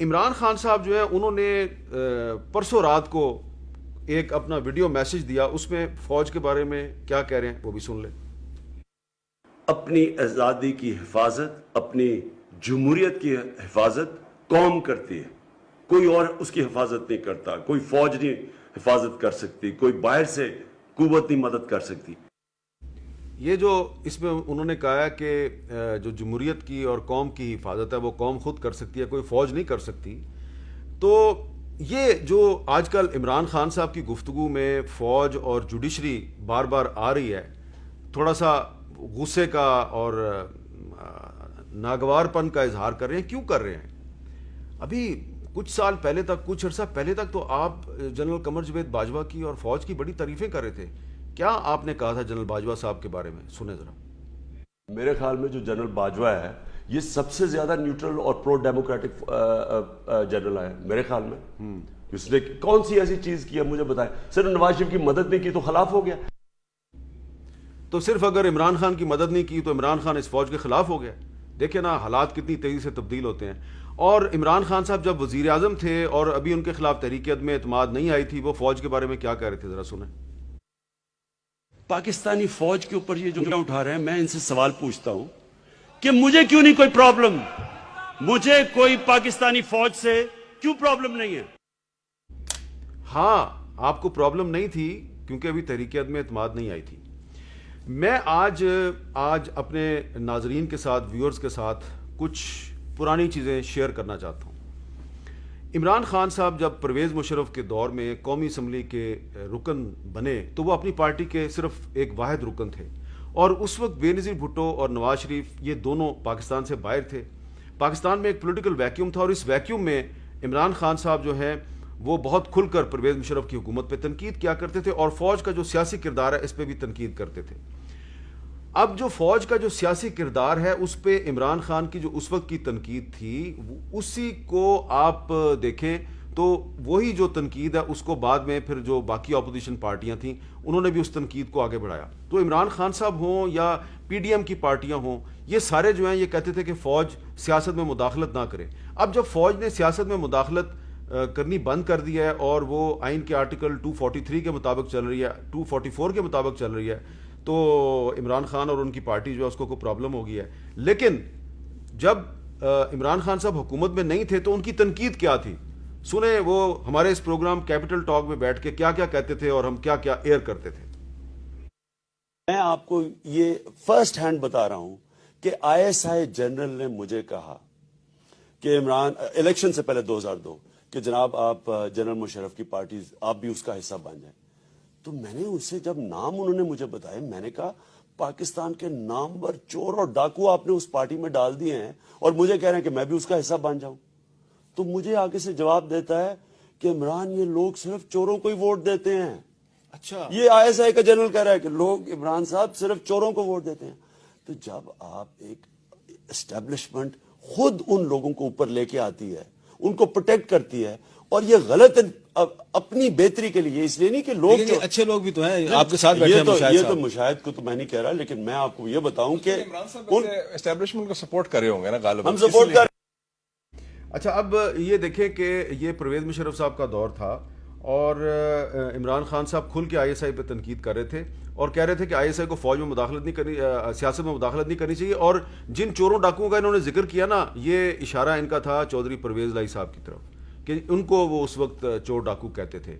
عمران خان صاحب جو ہے انہوں نے پرسوں رات کو ایک اپنا ویڈیو میسج دیا، اس میں فوج کے بارے میں کیا کہہ رہے ہیں وہ بھی سن لیں۔ اپنی آزادی کی حفاظت، اپنی جمہوریت کی حفاظت قوم کرتی ہے، کوئی اور اس کی حفاظت نہیں کرتا، کوئی فوج نہیں حفاظت کر سکتی، کوئی باہر سے قوت نہیں مدد کر سکتی۔ یہ جو اس میں انہوں نے کہا ہے کہ جو جمہوریت کی اور قوم کی حفاظت ہے وہ قوم خود کر سکتی ہے، کوئی فوج نہیں کر سکتی، تو یہ جو آج کل عمران خان صاحب کی گفتگو میں فوج اور جوڈیشری بار بار آ رہی ہے، تھوڑا سا غصے کا اور ناگوار پن کا اظہار کر رہے ہیں، کیوں کر رہے ہیں؟ ابھی کچھ سال پہلے تک، کچھ عرصہ پہلے تک تو آپ جنرل قمر جاوید باجوہ کی اور فوج کی بڑی تعریفیں کر رہے تھے۔ کیا آپ نے کہا تھا جنرل باجوہ صاحب کے بارے میں؟ سنیں ذرا۔ میرے خیال میں جو جنرل باجوہ ہے یہ سب سے زیادہ نیوٹرل اور پرو ڈیموکریٹک جنرل ہے میرے خیال میں۔ اس نے کون سی ایسی چیز کی ہے مجھے بتائیں؟ صرف نواز شریف کی مدد نہیں کی تو خلاف ہو گیا؟ تو صرف اگر عمران خان کی مدد نہیں کی تو عمران خان اس فوج کے خلاف ہو گیا؟ دیکھیں نا حالات کتنی تیزی سے تبدیل ہوتے ہیں۔ اور عمران خان صاحب جب وزیر اعظم تھے اور ابھی ان کے خلاف تحریک عدم اعتماد نہیں آئی تھی، وہ فوج کے بارے میں کیا کہہ رہے تھے؟ ذرا سنیں۔ پاکستانی فوج کے اوپر یہ جو اٹھا رہے ہیں، میں ان سے سوال پوچھتا ہوں کہ مجھے کیوں نہیں کوئی پرابلم؟ مجھے کوئی پاکستانی فوج سے کیوں پرابلم نہیں ہے؟ ہاں، آپ کو پرابلم نہیں تھی کیونکہ ابھی تحریک عدم اعتماد نہیں آئی تھی۔ میں آج اپنے ناظرین کے ساتھ، ویورز کے ساتھ کچھ پرانی چیزیں شیئر کرنا چاہتا ہوں۔ عمران خان صاحب جب پرویز مشرف کے دور میں قومی اسمبلی کے رکن بنے تو وہ اپنی پارٹی کے صرف ایک واحد رکن تھے، اور اس وقت بے نظیر بھٹو اور نواز شریف یہ دونوں پاکستان سے باہر تھے۔ پاکستان میں ایک پولیٹیکل ویکیوم تھا، اور اس ویکیوم میں عمران خان صاحب جو ہے وہ بہت کھل کر پرویز مشرف کی حکومت پہ تنقید کیا کرتے تھے، اور فوج کا جو سیاسی کردار ہے اس پہ بھی تنقید کرتے تھے۔ اب جو فوج کا جو سیاسی کردار ہے اس پہ عمران خان کی جو اس وقت کی تنقید تھی، اسی کو آپ دیکھیں تو وہی جو تنقید ہے اس کو بعد میں پھر جو باقی اپوزیشن پارٹیاں تھیں انہوں نے بھی اس تنقید کو آگے بڑھایا۔ تو عمران خان صاحب ہوں یا پی ڈی ایم کی پارٹیاں ہوں، یہ سارے جو ہیں یہ کہتے تھے کہ فوج سیاست میں مداخلت نہ کرے۔ اب جب فوج نے سیاست میں مداخلت کرنی بند کر دی ہے اور وہ آئین کے آرٹیکل 243 کے مطابق چل رہی ہے، 244 کے مطابق چل رہی ہے، تو عمران خان اور ان کی پارٹی جو ہے اس کو کوئی پرابلم ہو گئی ہے۔ لیکن جب عمران خان صاحب حکومت میں نہیں تھے تو ان کی تنقید کیا تھی؟ سنیں وہ ہمارے اس پروگرام کیپٹل ٹاک میں بیٹھ کے کیا کیا کہتے تھے اور ہم کیا کیا ایئر کرتے تھے۔ میں آپ کو یہ فرسٹ ہینڈ بتا رہا ہوں کہ آئی ایس آئی جنرل نے مجھے کہا کہ عمران الیکشن سے پہلے 2002 کہ جناب آپ جنرل مشرف کی پارٹی آپ بھی اس کا حصہ بن جائیں۔ تو میں نے ان سے جب نام انہوں نے مجھے بتائے، میں نے کہا پاکستان کے نامور چور اور ڈاکو آپ نے اس پارٹی میں ڈال دیے ہیں اور مجھے کہہ رہے ہیں کہ میں بھی اس کا حصہ بن جاؤں۔ تو مجھے آگے سے جواب دیتا ہے کہ عمران یہ لوگ صرف چوروں کو ہی ووٹ دیتے ہیں۔ اچھا، یہ آئی ایس آئی کا جنرل کہہ رہا ہے کہ لوگ عمران صاحب صرف چوروں کو ووٹ دیتے ہیں۔ تو جب آپ ایک اسٹیبلشمنٹ خود ان لوگوں کو اوپر لے کے آتی ہے، ان کو پروٹیکٹ کرتی ہے، اور یہ غلط اپنی بہتری کے لیے، اس لیے نہیں کہ لوگ اچھے لوگ بھی تو ہیں آپ کے ساتھ بیٹھے ہیں۔ یہ تو مشاہد کو تو میں نہیں کہہ رہا، لیکن میں آپ کو یہ بتاؤں کہ اسٹیبلشمنٹ کو سپورٹ کر رہے ہوں گے نا غالباً، ہم سپورٹ کر۔ اچھا، اب یہ دیکھیں کہ یہ پرویز مشرف صاحب کا دور تھا اور عمران خان صاحب کھل کے آئی ایس آئی پہ تنقید کر رہے تھے اور کہہ رہے تھے کہ آئی ایس آئی کو فوج میں مداخلت نہیں کرنی، سیاست میں مداخلت نہیں کرنی چاہیے، اور جن چوروں ڈاکوؤں کا انہوں نے ذکر کیا نا، یہ اشارہ ان کا تھا چودھری پرویز لائی صاحب کی طرف کہ ان کو وہ اس وقت چور ڈاکو کہتے تھے۔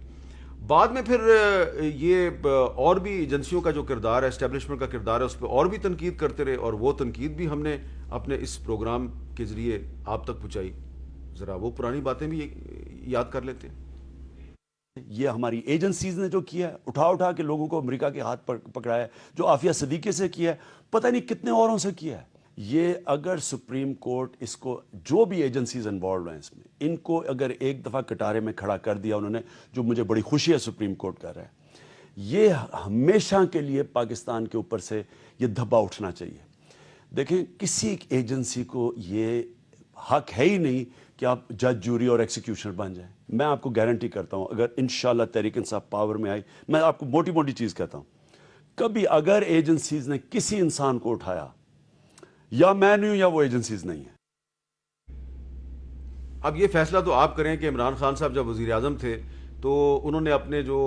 بعد میں پھر یہ اور بھی ایجنسیوں کا جو کردار ہے، اسٹیبلشمنٹ کا کردار ہے، اس پہ اور بھی تنقید کرتے رہے، اور وہ تنقید بھی ہم نے اپنے اس پروگرام کے ذریعے آپ تک پہنچائی۔ ذرا وہ پرانی باتیں بھی یاد کر لیتے ہیں۔ یہ ہماری ایجنسیز نے جو کیا ہے، اٹھا کے لوگوں کو امریکہ کے ہاتھ پکڑایا ہے، جو عافیہ صدیقی سے کیا ہے، پتہ نہیں کتنے اوروں سے کیا ہے۔ یہ اگر سپریم کورٹ اس کو، جو بھی ایجنسیز انوالوڈ ہیں اس میں، ان کو اگر ایک دفعہ کٹارے میں کھڑا کر دیا انہوں نے، جو مجھے بڑی خوشی ہے سپریم کورٹ کر رہا ہے، یہ ہمیشہ کے لیے پاکستان کے اوپر سے یہ دھبا اٹھنا چاہیے۔ دیکھیں، کسی ایجنسی کو یہ حق ہے ہی نہیں کہ آپ جج، جوری اور ایکسیکیوشنر بن جائیں۔ میں آپ کو گارنٹی کرتا ہوں، اگر انشاءاللہ تحریک انصاف پاور میں آئی، میں آپ کو موٹی موٹی چیز کہتا ہوں، کبھی اگر ایجنسیز نے کسی انسان کو اٹھایا، یا میں نہیں ہوں یا وہ ایجنسیز نہیں ہیں۔ اب یہ فیصلہ تو آپ کریں کہ عمران خان صاحب جب وزیر اعظم تھے تو انہوں نے اپنے جو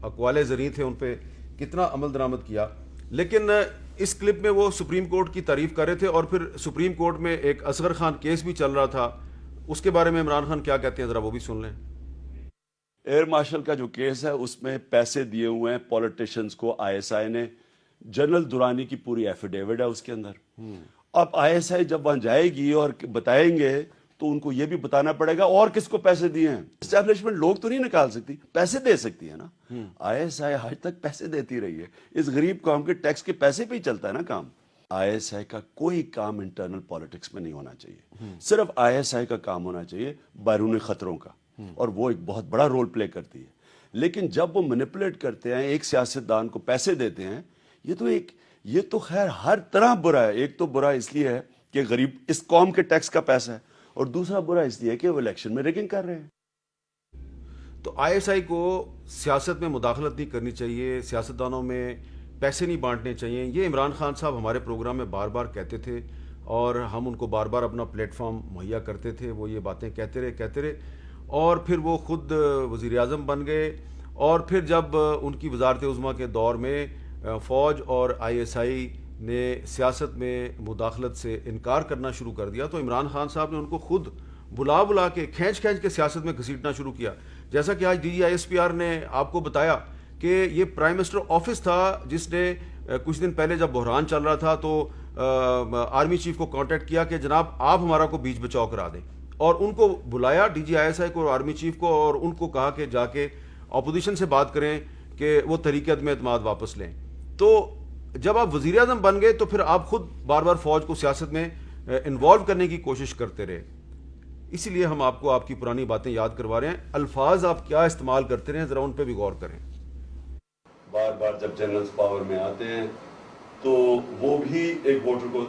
اقوال زرعی تھے ان پہ کتنا عمل درآمد کیا، لیکن اس کلپ میں وہ سپریم کورٹ کی تعریف کر رہے تھے اور پھر سپریم کورٹ میں ایک اصغر خان کیس بھی چل رہا تھا، اس کے بارے میں عمران خان کیا کہتے ہیں ذرا وہ بھی سن لیں۔ ایئر مارشل کا جو کیس ہے اس میں پیسے دیے ہوئے ہیں پولیٹیشنز کو آئی ایس آئی نے، جنرل دورانی کی پوری ایفیڈیوٹ ہے اس کے اندر۔ اب آئی ایس آئی جب وہاں جائے گی اور بتائیں گے تو ان کو یہ بھی بتانا پڑے گا اور کس کو پیسے دیے ہیں۔ اسٹیبلشمنٹ لوگ تو نہیں نکال سکتی، پیسے دے سکتی ہے نا۔ آئی ایس آئی آج تک پیسے دیتی رہی ہے، اس غریب قوم کے ٹیکس کے پیسے پہ ہی چلتا ہے نا کام۔ آئی ایس آئی کا کوئی کام انٹرنل پالیٹکس میں نہیں ہونا چاہیے، صرف آئی ایس آئی کا کام ہونا چاہیے بیرونی خطروں کا، اور وہ ایک بہت بڑا رول پلے کرتی ہے۔ لیکن جب وہ مینیپولیٹ کرتے ہیں، ایک سیاستدان کو پیسے دیتے ہیں، یہ تو خیر ہر طرح برا ہے۔ ایک تو برا اس لیے ہے کہ غریب اس قوم کے ٹیکس کا پیسہ ہے، اور دوسرا برا اس لیے کہ وہ الیکشن میں ریگنگ کر رہے ہیں۔ تو آئی ایس آئی کو سیاست میں مداخلت نہیں کرنی چاہیے، سیاستدانوں میں پیسے نہیں بانٹنے چاہیے، یہ عمران خان صاحب ہمارے پروگرام میں بار بار کہتے تھے اور ہم ان کو بار بار اپنا پلیٹ فارم مہیا کرتے تھے، وہ یہ باتیں کہتے رہے اور پھر وہ خود وزیر اعظم بن گئے، اور پھر جب ان کی وزارت عظمیٰ کے دور میں فوج اور آئی ایس آئی نے سیاست میں مداخلت سے انکار کرنا شروع کر دیا تو عمران خان صاحب نے ان کو خود بلا کے کھینچ کے سیاست میں گھسیٹنا شروع کیا۔ جیسا کہ آج D G I S P R نے آپ کو بتایا کہ یہ پرائم منسٹر آفس تھا جس نے کچھ دن پہلے جب بحران چل رہا تھا تو آرمی چیف کو کانٹیکٹ کیا کہ جناب آپ ہمارا کو بیچ بچاؤ کرا دیں، اور ان کو بلایا D G I S I کو اور آرمی چیف کو، اور ان کو کہا کہ جا کے اپوزیشن سے بات کریں کہ وہ تحریک عدم اعتماد واپس لیں۔ تو جب آپ وزیر اعظم بن گئے تو پھر آپ خود بار بار فوج کو سیاست میں انوالو کرنے کی کوشش کرتے رہے، اسی لیے ہم آپ کو آپ کی پرانی باتیں یاد کروا رہے ہیں۔ الفاظ آپ کیا استعمال کرتے رہے ذرا ان پہ بھی غور کریں۔ بار بار جب جنرلز پاور میں آتے ہیں تو وہ بھی ایک ووٹر کو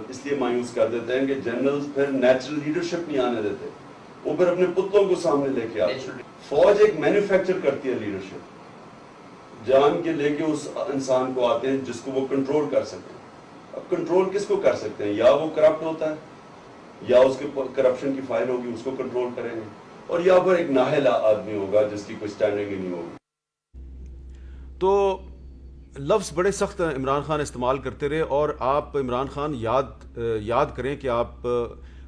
اس لیے مایوس کر دیتے ہیں کہ جنرلز پھر نیچرل لیڈرشپ نہیں آنے دیتے، وہ پھر اپنے پتوں کو سامنے لے کے آتے ہیں۔ فوج ایک مینوفیکچر کرتی ہے لیڈرشپ، جان کے لے کے اس انسان کو آتے ہیں جس کو وہ کنٹرول کر سکتے ہیں۔ اب کنٹرول کس کو کر سکتے ہیں؟ یا وہ کرپٹ ہوتا ہے یا اس کے کرپشن کی فائل ہوگی، اس کو کنٹرول کریں گے، اور یا پھر ایک نااہل آدمی ہوگا جس کی کوئی سٹینڈنگ ہی نہیں ہوگی۔ تو لفظ بڑے سخت عمران خان استعمال کرتے رہے، اور آپ عمران خان یاد کریں کہ آپ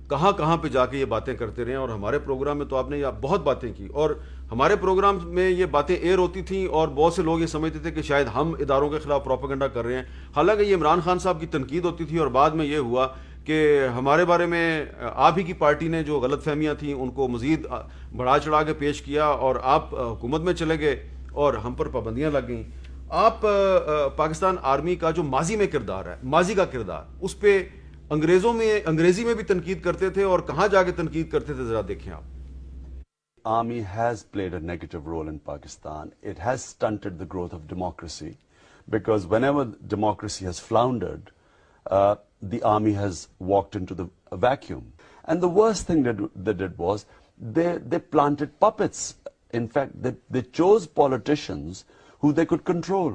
کہاں پہ جا کے یہ باتیں کرتے رہے ہیں، اور ہمارے پروگرام میں تو آپ نے یہ بہت باتیں کی، اور ہمارے پروگرام میں یہ باتیں ایئر ہوتی تھیں اور بہت سے لوگ یہ سمجھتے تھے کہ شاید ہم اداروں کے خلاف پروپیگنڈا کر رہے ہیں، حالانکہ یہ عمران خان صاحب کی تنقید ہوتی تھی، اور بعد میں یہ ہوا کہ ہمارے بارے میں آپ ہی کی پارٹی نے جو غلط فہمیاں تھیں ان کو مزید بڑھا چڑھا کے پیش کیا، اور آپ حکومت میں چلے گئے اور ہم پر پابندیاں لگ گئیں۔ آپ پاکستان آرمی کا جو ماضی میں کردار ہے، ماضی کا کردار، اس پہ انگریزی میں بھی تنقید کرتے تھے، اور کہاں جا کے تنقید کرتے تھے ذرا دیکھیں آپ۔ Army has played a negative role in Pakistan. It has stunted the growth of democracy because whenever democracy has floundered, the army has walked into the vacuum. And the worst thing that they did was they planted puppets. In fact, they chose politicians who they could control.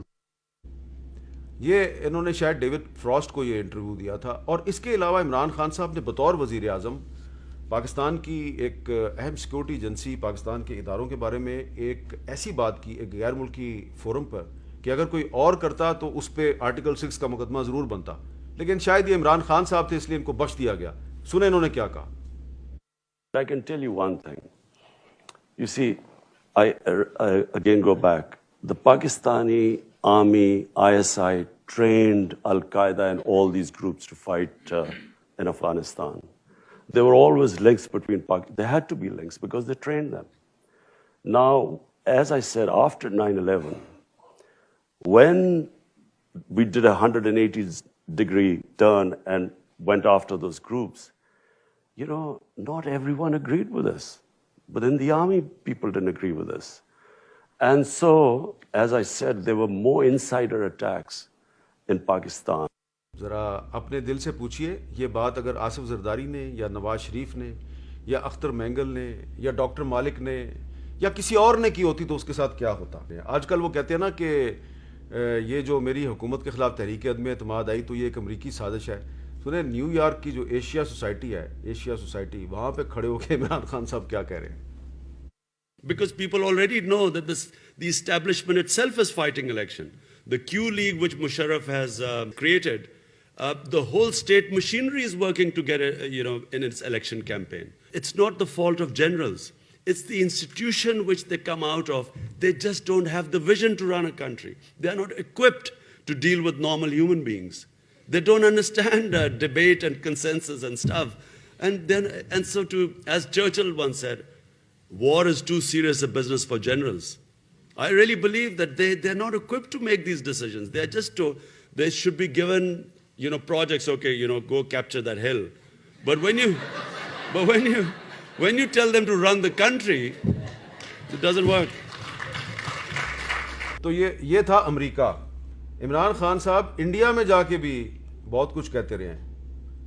یہ انہوں نے شاید David frost کو یہ interview دیا تھا، اور اس کے علاوہ عمران خان صاحب نے بطور وزیر اعظم پاکستان کی ایک اہم سیکورٹی ایجنسی پاکستان کے اداروں کے بارے میں ایک ایسی بات کی ایک غیر ملکی فورم پر کہ اگر کوئی اور کرتا تو اس پہ آرٹیکل 6 کا مقدمہ ضرور بنتا، لیکن شاید یہ عمران خان صاحب تھے اس لیے ان کو بخش دیا گیا۔ سنیں انہوں نے کیا کہا۔ I can tell you one thing. You see, I again go back. The Pakistani army, ISI, trained Al-Qaeda and all these groups to fight in Afghanistan. There were always links between there had to be links because they trained them. Now, as I said, after 9/11, when we did a 180-degree turn and went after those groups, not everyone agreed with us. But in the army, people didn't agree with us. And so, as I said, there were more insider attacks in Pakistan. ذرا اپنے دل سے پوچھئے، یہ بات اگر آصف زرداری نے یا نواز شریف نے یا اختر مینگل نے یا ڈاکٹر مالک نے یا کسی اور نے کی ہوتی تو اس کے ساتھ کیا ہوتا۔ آج کل وہ کہتے ہیں نا کہ یہ جو میری حکومت کے خلاف تحریک عدم اعتماد آئی تو یہ ایک امریکی سازش ہے، سنیں نیو یارک کی جو ایشیا سوسائٹی ہے, ایشیا سوسائٹی, وہاں پہ کھڑے ہو کے عمران خان صاحب کیا کہہ رہے ہیں. Because people already know that the establishment itself is fighting election. The Q League, which Musharraf has created, the whole state machinery is working to get, in its election campaign. It's not the fault of generals. It's the institution which they come out of. They just don't have the vision to run a country. They are not equipped to deal with normal human beings. They don't understand debate and consensus and stuff. And so as Churchill once said, war is too serious a business for generals. I really believe that they're not equipped to make these decisions. They should be given, projects, okay, go capture that hill. But when you tell them to run the country, it doesn't work. تو یہ تھا امریکہ. عمران خان صاحب India میں جا کے بھی بہت کچھ کہتے رہے ہیں.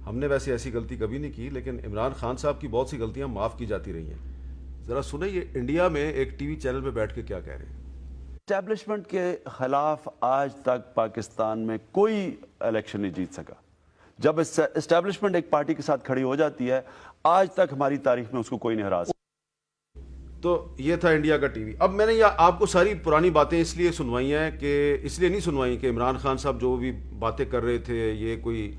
ہم نے ویسے ایسی غلطی کبھی نہیں کی, لیکن عمران خان صاحب کی بہت سی غلطیاں معاف کی جاتی رہی ہیں. ذرا سنیں یہ انڈیا میں ایک ٹی وی چینل پہ بیٹھ کے کیا کہہ رہے ہیں. اسٹیبلشمنٹ کے خلاف آج تک پاکستان میں کوئی الیکشن نہیں جیت سکا. جب اسٹیبلشمنٹ ایک پارٹی کے ساتھ کھڑی ہو جاتی ہے, آج تک ہماری تاریخ میں اس کو کوئی نہیں ہرا سکتا. تو یہ تھا انڈیا کا ٹی وی. اب میں نے آپ کو ساری پرانی باتیں اس لیے سنوائی ہیں اس لیے نہیں سنوائی کہ عمران خان صاحب جو بھی باتیں کر رہے تھے یہ کوئی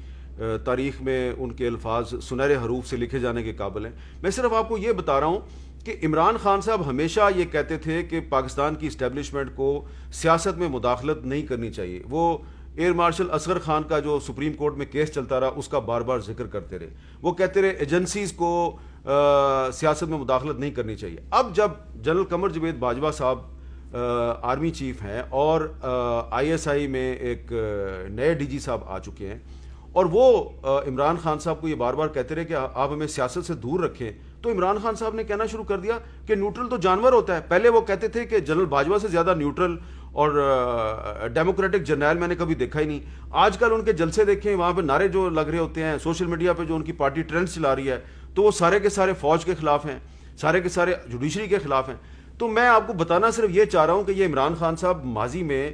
تاریخ میں ان کے الفاظ سنہرے حروف سے لکھے جانے کے قابل ہیں. میں صرف آپ کو یہ بتا رہا ہوں کہ عمران خان صاحب ہمیشہ یہ کہتے تھے کہ پاکستان کی اسٹیبلشمنٹ کو سیاست میں مداخلت نہیں کرنی چاہیے. وہ ایئر مارشل اصغر خان کا جو سپریم کورٹ میں کیس چلتا رہا اس کا بار بار ذکر کرتے رہے. وہ کہتے رہے ایجنسیز کو سیاست میں مداخلت نہیں کرنی چاہیے. اب جب جنرل قمر جاوید باجوہ صاحب آرمی چیف ہیں اور آئی ایس آئی میں ایک نئے ڈی جی صاحب آ چکے ہیں, اور وہ عمران خان صاحب کو یہ بار بار کہتے رہے کہ آپ ہمیں سیاست سے دور رکھیں, تو عمران خان صاحب نے کہنا شروع کر دیا کہ نیوٹرل تو جانور ہوتا ہے. پہلے وہ کہتے تھے کہ جنرل باجوہ سے زیادہ نیوٹرل اور ڈیموکریٹک جرنیل میں نے کبھی دیکھا ہی نہیں. آج کل ان کے جلسے دیکھیں, وہاں پہ نعرے جو لگ رہے ہوتے ہیں, سوشل میڈیا پہ جو ان کی پارٹی ٹرینڈز چلا رہی ہے, تو وہ سارے کے سارے فوج کے خلاف ہیں, سارے کے سارے جوڈیشری کے خلاف ہیں. تو میں آپ کو بتانا صرف یہ چاہ رہا ہوں کہ یہ عمران خان صاحب ماضی میں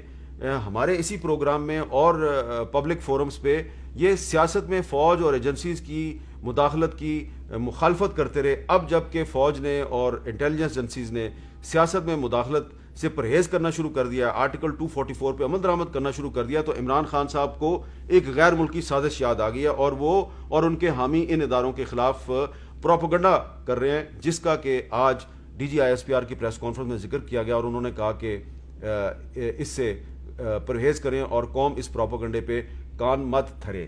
ہمارے اسی پروگرام میں اور پبلک فورمز پہ یہ سیاست میں فوج اور ایجنسیز کی مداخلت کی مخالفت کرتے رہے. اب جب کہ فوج نے اور انٹیلیجنس ایجنسیز نے سیاست میں مداخلت سے پرہیز کرنا شروع کر دیا, آرٹیکل 244 پہ عمل درآمد کرنا شروع کر دیا, تو عمران خان صاحب کو ایک غیر ملکی سازش یاد آ گئی ہے, اور وہ اور ان کے حامی ان اداروں کے خلاف پروپیگنڈا کر رہے ہیں, جس کا کہ آج D G I S P R کی پریس کانفرنس میں ذکر کیا گیا, اور انہوں نے کہا کہ اس سے پرہیز کریں اور قوم اس پروپیگنڈے پہ کان مت دھرے.